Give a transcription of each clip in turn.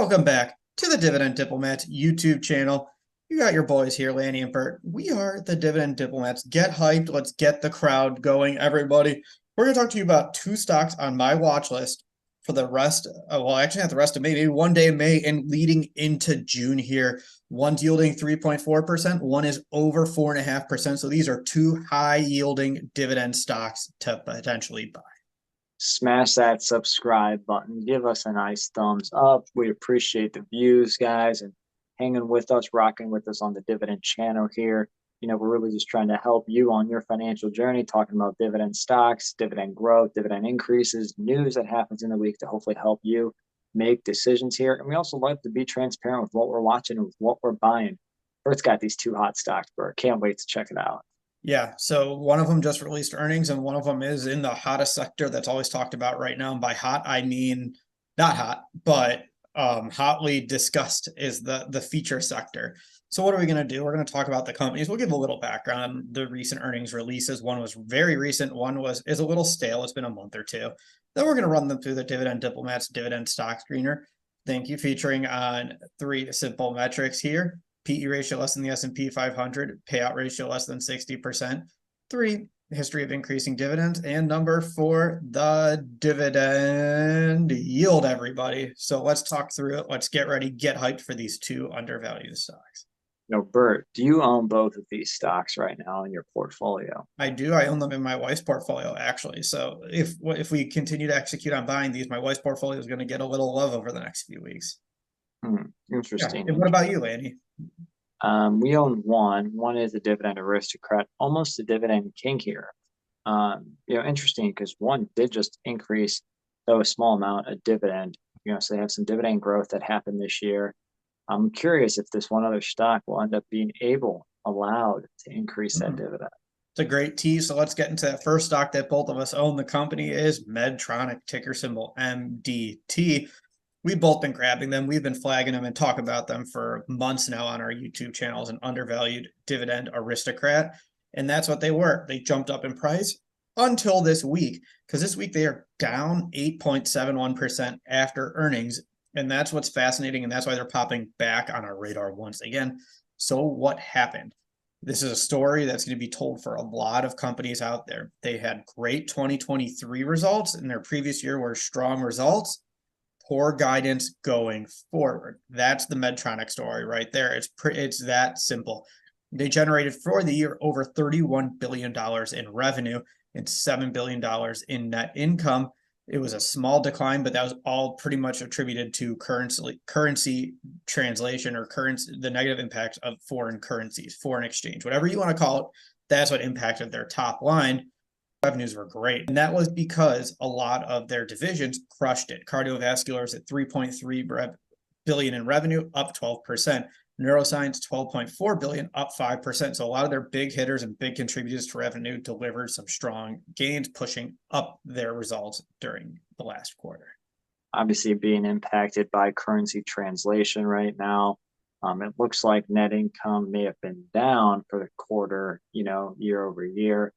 Welcome back to the Dividend Diplomats YouTube channel. You got your boys here, Lanny and Bert. We are the Dividend Diplomats. Get hyped. Let's get the crowd going, everybody. We're going to talk to you about two stocks on my watch list for the rest, well, actually not the rest of May, maybe one day in May and leading into June here. One's yielding 3.4%. One is over 4.5%. So these are two high-yielding dividend stocks to potentially buy. Smash that subscribe button. Give us a nice thumbs up. We appreciate the views, guys, and hanging with us, rocking with us on the Dividend channel here. You know, we're really just trying to help you on your financial journey, talking about dividend stocks, dividend growth, dividend increases, news that happens in the week to hopefully help you make decisions here. And we also like to be transparent with what we're watching and with what we're buying. Bert's got these two hot stocks, Bert. Can't wait to check it out. Yeah, so one of them just released earnings, and one of them is in the hottest sector that's always talked about right now. And by hot, I mean not hot, but hotly discussed is the feature sector. So what are we going to do? We're going to talk about the companies. We'll give a little background on the recent earnings releases. One was very recent. One is a little stale. It's been a month or two. Then we're going to run them through the Dividend Diplomats Dividend Stock Screener. Thank you, featuring on 3 simple metrics here. PE ratio less than the S&P 500, payout ratio less than 60%. 3, history of increasing dividends. And number 4, the dividend yield, everybody. So let's talk through it. Let's get ready, get hyped for these two undervalued stocks. You know, Bert, do you own both of these stocks right now in your portfolio? I do. I own them in my wife's portfolio, actually. So if we continue to execute on buying these, my wife's portfolio is going to get a little love over the next few weeks. Interesting. Yeah. And what about you, Lanny? We own one. One is a dividend aristocrat, almost a dividend king here. Interesting because one did just increase, though a small amount, a dividend. So they have some dividend growth that happened this year. I'm curious if this one other stock will end up being allowed to increase that dividend. It's a great tease. So let's get into that first stock that both of us own. The company is Medtronic, ticker symbol MDT. We've both been grabbing them. We've been flagging them and talk about them for months now on our YouTube channels, an undervalued dividend aristocrat. And that's what they were. They jumped up in price until this week, because this week they are down 8.71% after earnings. And that's what's fascinating. And that's why they're popping back on our radar once again. So what happened? This is a story that's going to be told for a lot of companies out there. They had great 2023 results, and their previous year were strong results. Poor guidance going forward. That's the Medtronic story right there. It's that simple. They generated for the year over $31 billion in revenue and $7 billion in net income. It was a small decline, but that was all pretty much attributed to currency translation or the negative impact of foreign currencies, foreign exchange, whatever you want to call it. That's what impacted their top line. Revenues were great. And that was because a lot of their divisions crushed it. Cardiovascular is at $3.3 billion in revenue, up 12%. Neuroscience, $12.4 billion, up 5%. So a lot of their big hitters and big contributors to revenue delivered some strong gains, pushing up their results during the last quarter. Obviously being impacted by currency translation right now. It looks like net income may have been down for the quarter, year over year.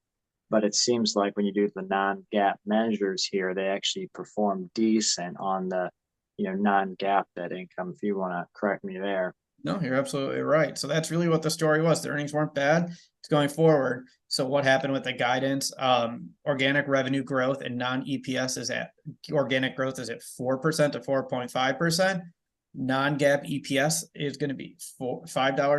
But it seems like when you do the non-GAAP measures here, they actually perform decent on the, non-GAAP net income, if you want to correct me there. No, you're absolutely right. So that's really what the story was. The earnings weren't bad. It's going forward. So what happened with the guidance? Organic revenue growth and organic growth is at 4% to 4.5%. Non-GAAP EPS is going to be $5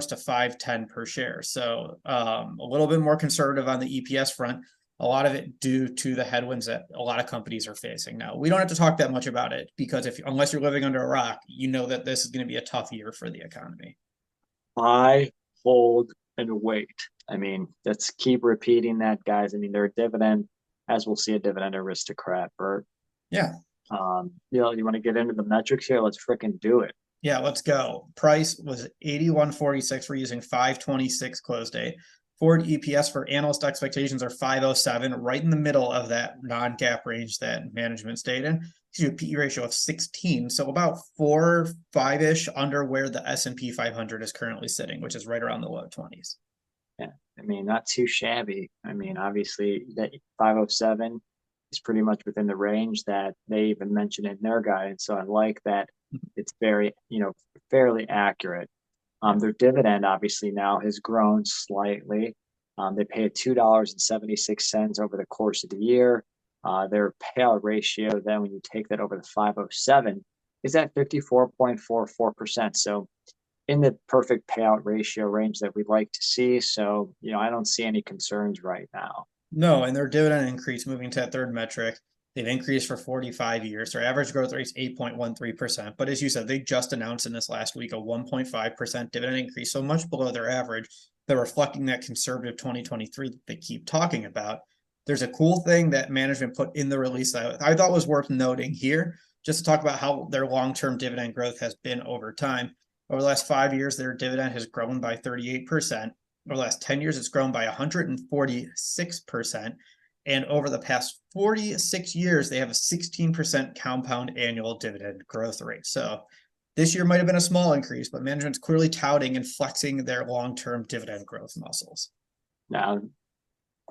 to $5.10 per share. So a little bit more conservative on the EPS front. A lot of it due to the headwinds that a lot of companies are facing now. We don't have to talk that much about it because unless you're living under a rock, you know that this is going to be a tough year for the economy. Buy, hold, and wait. Let's keep repeating that, guys. They're a dividend, as we'll see, a dividend aristocrat, Bert. Yeah. You want to get into the metrics here? Let's freaking do it. Yeah, let's go. Price was 81.46. We're using 5.26 close date. Forward EPS for analyst expectations are 5.07, right in the middle of that non-GAAP range that management stated. A PE ratio of 16, so about 4.5-ish under where the S&P 500 is currently sitting, which is right around the low 20s. Yeah, not too shabby. Obviously that 5.07 is pretty much within the range that they even mentioned in their guidance. So I like that it's very, fairly accurate. Yeah. Their dividend obviously now has grown slightly. They pay $2.76 over the course of the year. Their payout ratio, then when you take that over the 507, is at 54.44%. So in the perfect payout ratio range that we'd like to see. So, I don't see any concerns right now. No, and their dividend increase moving to that third metric, they've increased for 45 years. Their average growth rate is 8.13%. But as you said, they just announced in this last week a 1.5% dividend increase, so much below their average. They're reflecting that conservative 2023 that they keep talking about. There's a cool thing that management put in the release that I thought was worth noting here, just to talk about how their long-term dividend growth has been over time. Over the last 5 years, their dividend has grown by 38%. Over the last 10 years, it's grown by 146%. And over the past 46 years, they have a 16% compound annual dividend growth rate. So this year might have been a small increase, but management's clearly touting and flexing their long-term dividend growth muscles. Now,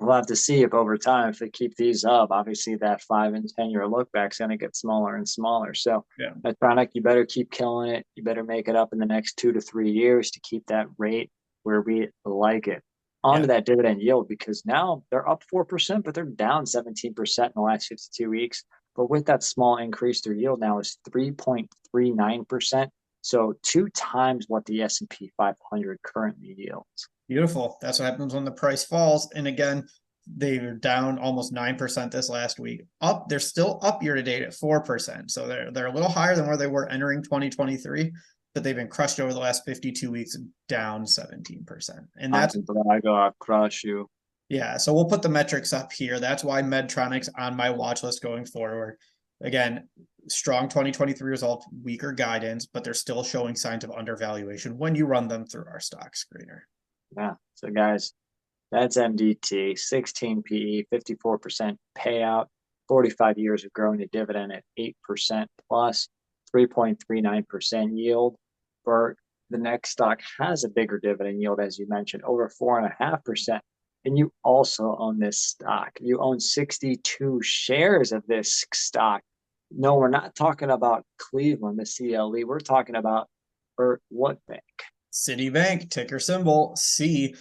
we'll have to see if over time, if they keep these up, obviously that 5 and 10 year look back is going to get smaller and smaller. So, Yeah. Medtronic, you better keep killing it. You better make it up in the next 2 to 3 years to keep that rate where we like it. On to that dividend yield, because now they're up 4%, but they're down 17% in the last 52 weeks. But with that small increase, their yield now is 3.39%. So 2 times what the S&P 500 currently yields. Beautiful. That's what happens when the price falls. And again, they were down almost 9% this last week. They're still up year to date at 4%. So they're a little higher than where they were entering 2023, but they've been crushed over the last 52 weeks, down 17%. And that's I go, I'll crush you. Yeah, so we'll put the metrics up here. That's why Medtronic's on my watch list going forward. Again, strong 2023 result, weaker guidance, but they're still showing signs of undervaluation when you run them through our stock screener. Yeah. So guys, that's MDT, 16 PE, 54% payout, 45 years of growing the dividend at 8% plus, 3.39% yield. For the next stock has a bigger dividend yield, as you mentioned, over 4.5%. And you also own this stock. You own 62 shares of this stock. No, we're not talking about Cleveland, the CLE. We're talking about, or what bank? Citibank, ticker symbol C.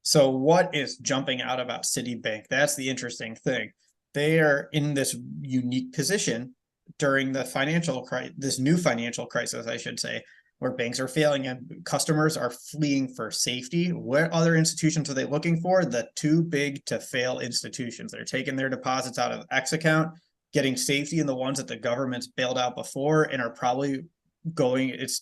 So what is jumping out about Citibank? That's the interesting thing. They are in this unique position during this new financial crisis, I should say, where banks are failing and customers are fleeing for safety. What other institutions are they looking for? The too big to fail institutions. They're taking their deposits out of X account, getting safety in the ones that the government's bailed out before and are probably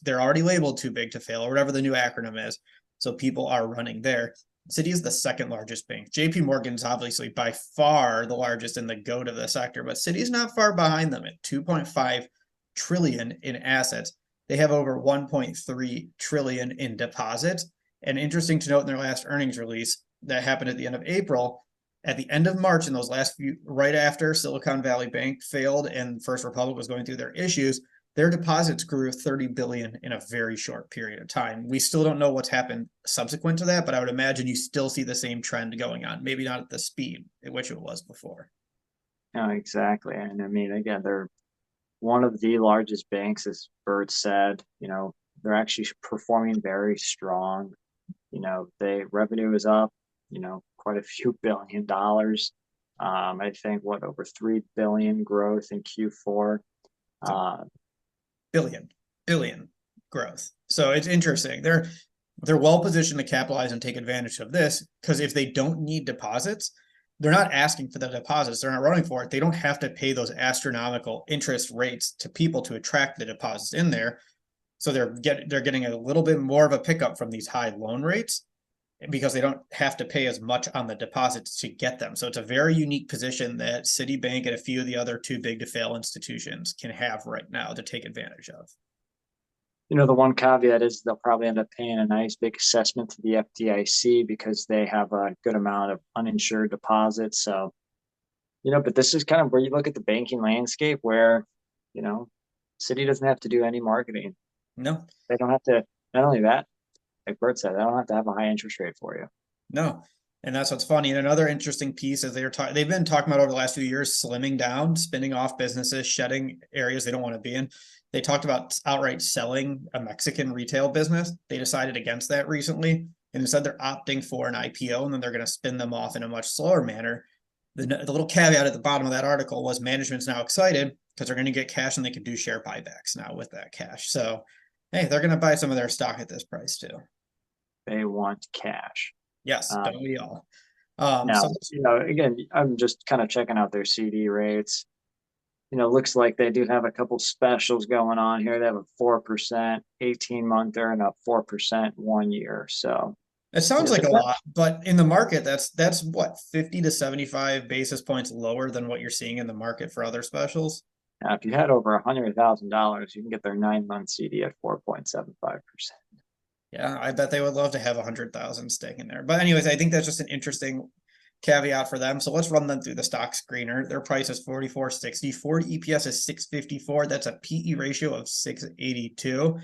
they're already labeled too big to fail, or whatever the new acronym is. So people are running there. Citi is the second largest bank. JP Morgan's obviously by far the largest in the GOAT of the sector, but Citi's not far behind them at 2.5 trillion in assets. They have over 1.3 trillion in deposits. And interesting to note, in their last earnings release that happened at the end of April, at the end of March, in those last few, right after Silicon Valley Bank failed and First Republic was going through their issues, their deposits grew 30 billion in a very short period of time. We still don't know what's happened subsequent to that, but I would imagine you still see the same trend going on, maybe not at the speed at which it was before. No, exactly. And I mean, again, they're one of the largest banks, as Bert said. They're actually performing very strong. They revenue is up, quite a few $billions. I think over 3 billion growth in Q4. Billion growth. So it's interesting. They're well positioned to capitalize and take advantage of this, because if they don't need deposits, they're not asking for the deposits. They're not running for it. They don't have to pay those astronomical interest rates to people to attract the deposits in there. So they're getting a little bit more of a pickup from these high loan rates because they don't have to pay as much on the deposits to get them. So it's a very unique position that Citibank and a few of the other too big to fail institutions can have right now to take advantage of. The one caveat is they'll probably end up paying a nice big assessment to the FDIC because they have a good amount of uninsured deposits. So, but this is kind of where you look at the banking landscape where, Citi doesn't have to do any marketing. No. They don't have to, not only that, like Bert said, they don't have to have a high interest rate for you. No. And that's what's funny. And another interesting piece is they've been talking about over the last few years, slimming down, spinning off businesses, shedding areas they don't want to be in. They talked about outright selling a Mexican retail business. They decided against that recently, and instead they're opting for an IPO, and then they're going to spin them off in a much slower manner. The little caveat at the bottom of that article was management's now excited because they're going to get cash and they can do share buybacks now with that cash. So, hey, they're going to buy some of their stock at this price too. They want cash. Yes, Um, don't we all? Now, So again, I'm just kind of checking out their CD rates. Looks like they do have a couple specials going on here. They have a 4% 18-monther and a 4% 1 year. So, it sounds like a depends. lot, but in the market, that's what 50 to 75 basis points lower than what you're seeing in the market for other specials. Now, if you had over $100,000, you can get their 9-month CD at 4.75%. Yeah, I bet they would love to have 100,000 stake in there. But anyways, I think that's just an interesting caveat for them. So let's run them through the stock screener. Their price is 44.60. Forward EPS is 654. That's a PE ratio of 682.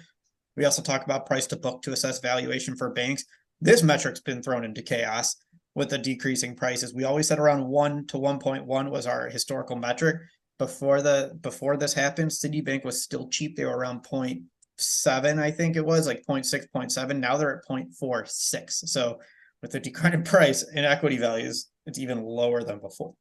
We also talk about price to book to assess valuation for banks. This metric's been thrown into chaos with the decreasing prices. We always said around 1 to 1.1 was our historical metric. Before this happened, Citibank was still cheap. They were around 0.7, I think it was, like 0.6, 0.7. Now they're at 0.46. So with the declining price and equity values, it's even lower than before.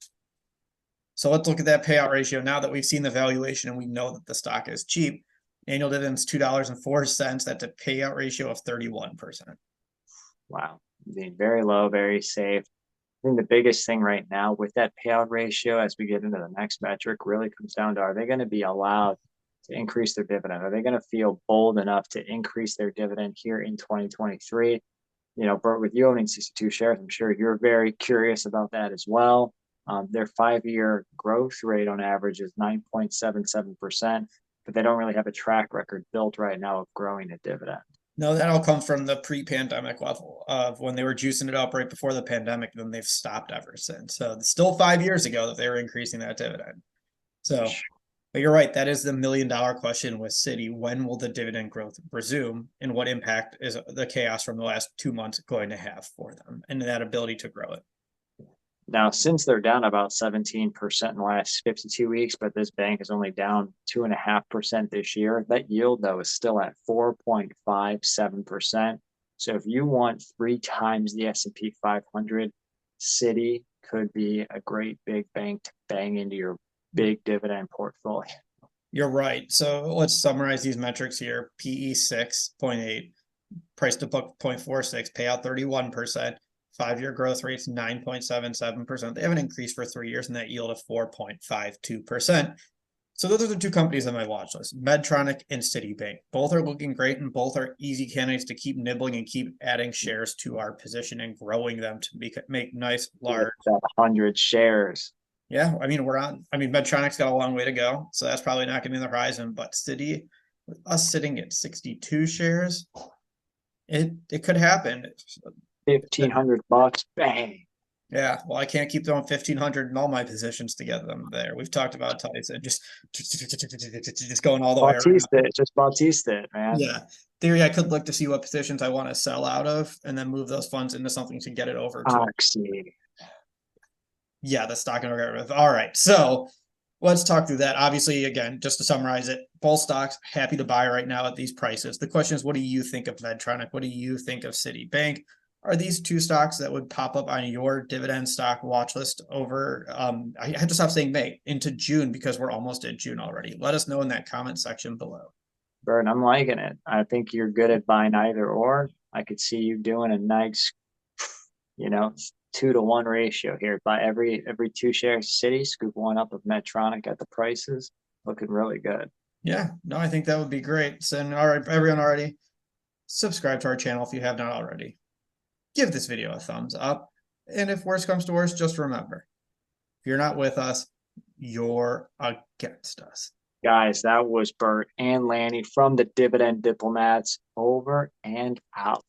So let's look at that payout ratio now that we've seen the valuation and we know that the stock is cheap. Annual dividends $2.04. That's a payout ratio of 31%. Wow. Being very low, very safe. I think the biggest thing right now with that payout ratio, as we get into the next metric, really comes down to, are they going to be allowed to increase their dividend? Are they going to feel bold enough to increase their dividend here in 2023? Bert, with you owning 62 shares, I'm sure you're very curious about that as well. Their 5-year growth rate on average is 9.77%, but they don't really have a track record built right now of growing a dividend. No, that all comes from the pre-pandemic level of when they were juicing it up right before the pandemic. Then they've stopped ever since. So it's still 5 years ago that they were increasing that dividend. So, but you're right. That is the $1 million question with Citi. When will the dividend growth resume, and what impact is the chaos from the last 2 months going to have for them and that ability to grow it? Now, since they're down about 17% in the last 52 weeks, but this bank is only down 2.5% this year, that yield, though, is still at 4.57%. So if you want 3 times the S&P 500, Citi could be a great big bank to bang into your big dividend portfolio. You're right. So let's summarize these metrics here. PE 6.8, price to book 0.46, payout 31%. 5-year growth rate's 9.77%. They haven't increased for 3 years, and that yield of 4.52%. So those are the two companies on my watch list, Medtronic and Citibank. Both are looking great, and both are easy candidates to keep nibbling and keep adding shares to our position and growing them to make nice, large. 100 shares. Yeah, Medtronic's got a long way to go, so that's probably not going to be on the horizon. But Citi, with us sitting at 62 shares, it could happen. $1,500, bang. Yeah, well, I can't keep throwing 1,500 in all my positions to get them there. We've talked about Tyson just going all the way around. Bautista it, man. Yeah, theory, I could look to see what positions I want to sell out of, and then move those funds into something to get it over to. Oxy. Yeah, the stock and regard. All right, so let's talk through that. Obviously, again, just to summarize it, both stocks happy to buy right now at these prices. The question is, what do you think of Medtronic? What do you think of Citibank? Are these two stocks that would pop up on your dividend stock watch list over, I had to stop saying May, into June, because we're almost at June already? Let us know in that comment section below. Bert, I'm liking it. I think you're good at buying either or. I could see you doing a nice, 2-to-1 ratio here. Buy every 2 shares Citi, scoop one up of Medtronic at the prices. Looking really good. Yeah, no, I think that would be great. So, all right, everyone already, subscribe to our channel if you have not already. Give this video a thumbs up. And if worse comes to worse, just remember, if you're not with us, you're against us. Guys, that was Bert and Lanny from the Dividend Diplomats. Over and out.